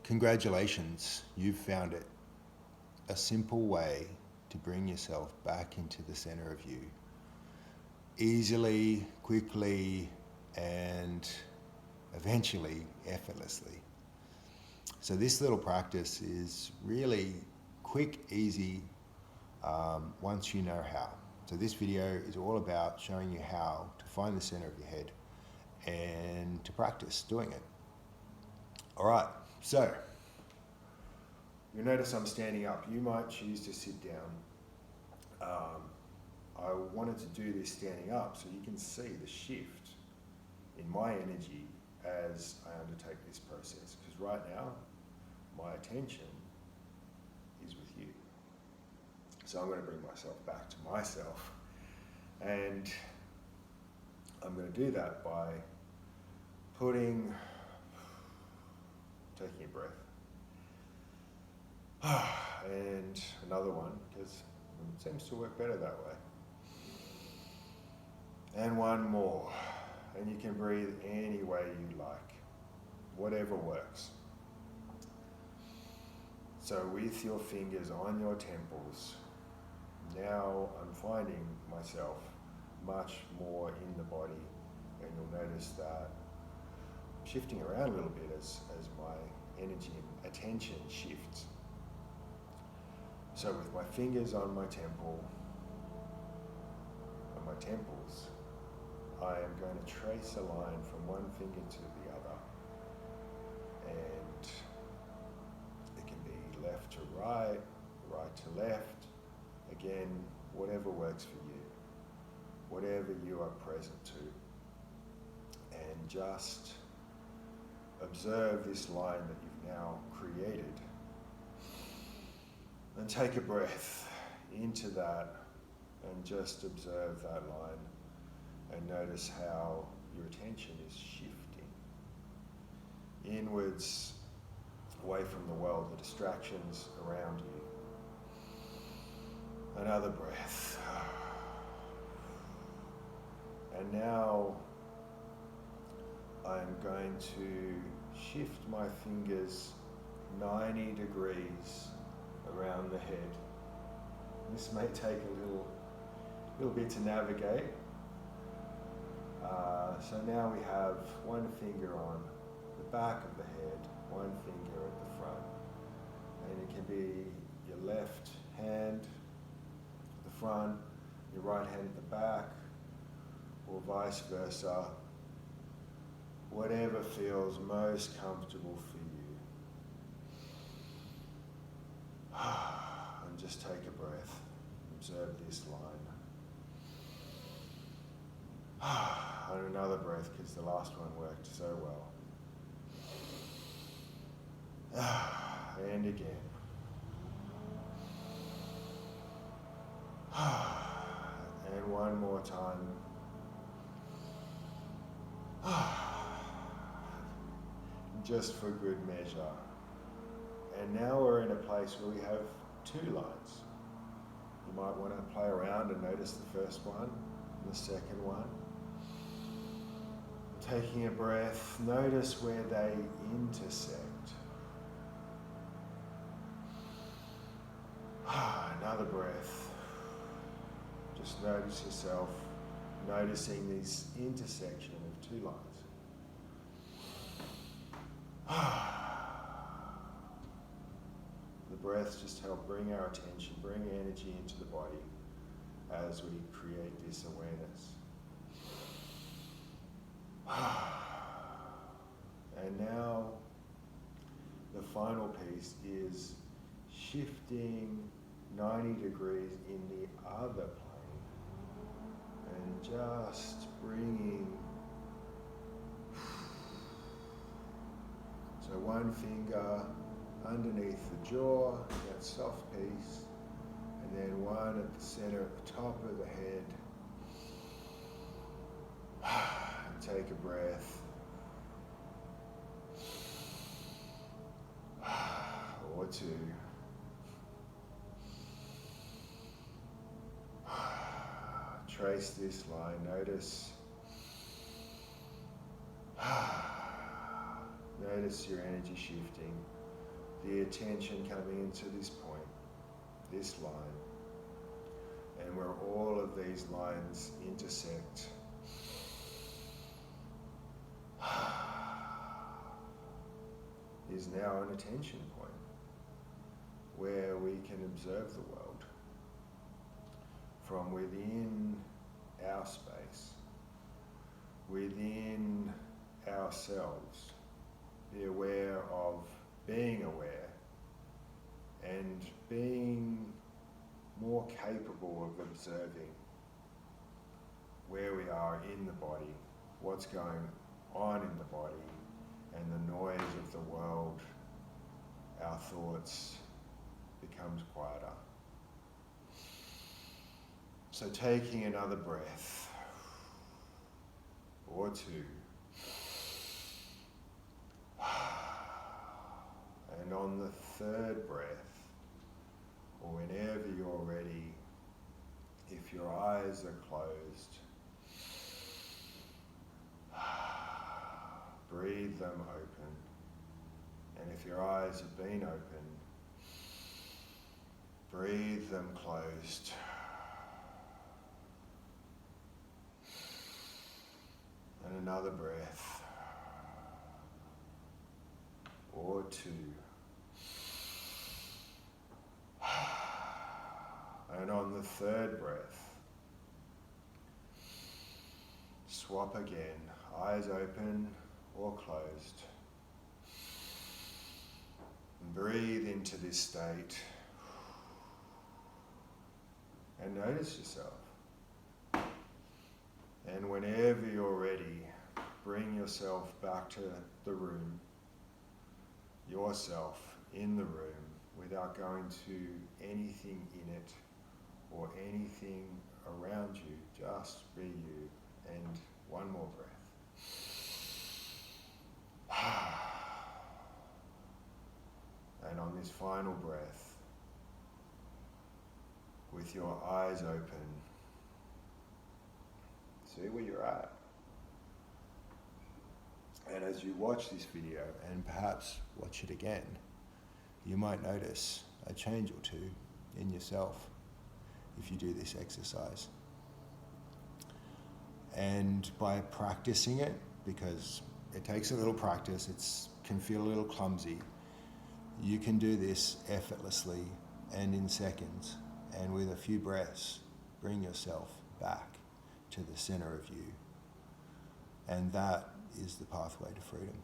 Congratulations, you've found it. A simple way to bring yourself back into the center of you. Easily, quickly, and eventually effortlessly. So this little practice is really quick, easy, once you know how. So this video is all about showing you how to find the center of your head and to practice doing it. All right, so you'll notice I'm standing up. You might choose to sit down. I wanted to do this standing up so you can see the shift in my energy as I undertake this process. Because right now, my attention is with you. So I'm going to bring myself back to myself. And I'm going to do that by taking a breath. And another one, because it seems to work better that way. And one more. And you can breathe any way you like, whatever works. So with your fingers on your temples, now I'm finding myself much more in the body, and you'll notice that I'm shifting around a little bit as my energy and attention shifts. So with my fingers on my temples, I am going to trace a line from one finger to the other, and it can be left to right, right to left, again, whatever works for you, whatever you are present to, and just observe this line that you've now created, and take a breath into that and just observe that line. And notice how your attention is shifting inwards, away from the world, the distractions around you. Another breath. And now I'm going to shift my fingers 90 degrees around the head. This may take a little bit to navigate. So now we have one finger on the back of the head, one finger at the front. And it can be your left hand at the front, your right hand at the back, or vice versa. Whatever feels most comfortable for you. And just take a breath. Observe this line. And another breath, because the last one worked so well. And again. And one more time. Just for good measure. And now we're in a place where we have two lines. You might want to play around and notice the first one and the second one. Taking a breath, notice where they intersect. Another breath. Just notice yourself noticing this intersection of two lines. The breaths just help bring our attention, bring energy into the body as we create this awareness. And now the final piece is shifting 90 degrees in the other plane and just bringing, so one finger underneath the jaw, that soft piece, and then one at the center at the top of the head. Take a breath. Or two. Trace this line. Notice. Notice your energy shifting. the attention coming into this point, this line, and where all of these lines intersect. Is now an attention point where we can observe the world from within our space, within ourselves. Be aware of being aware and being more capable of observing where we are in the body, what's going on in the body, and the noise of the world, our thoughts, becomes quieter. So taking another breath, or two, and on the third breath, or whenever you're ready, if your eyes are closed, breathe them open. And if your eyes have been open, breathe them closed. And another breath, or two. And on the third breath, swap again, eyes open or closed. And breathe into this state and notice yourself. And whenever you're ready, bring yourself back to the room, yourself in the room, without going to anything in it or anything around you. Just be you. And one more breath. And on this final breath, with your eyes open, see where you're at. And as you watch this video, and perhaps watch it again, you might notice a change or two in yourself if you do this exercise. And by practicing it, because it takes a little practice, it can feel a little clumsy, you can do this effortlessly and in seconds, and with a few breaths, bring yourself back to the center of you. And that is the pathway to freedom.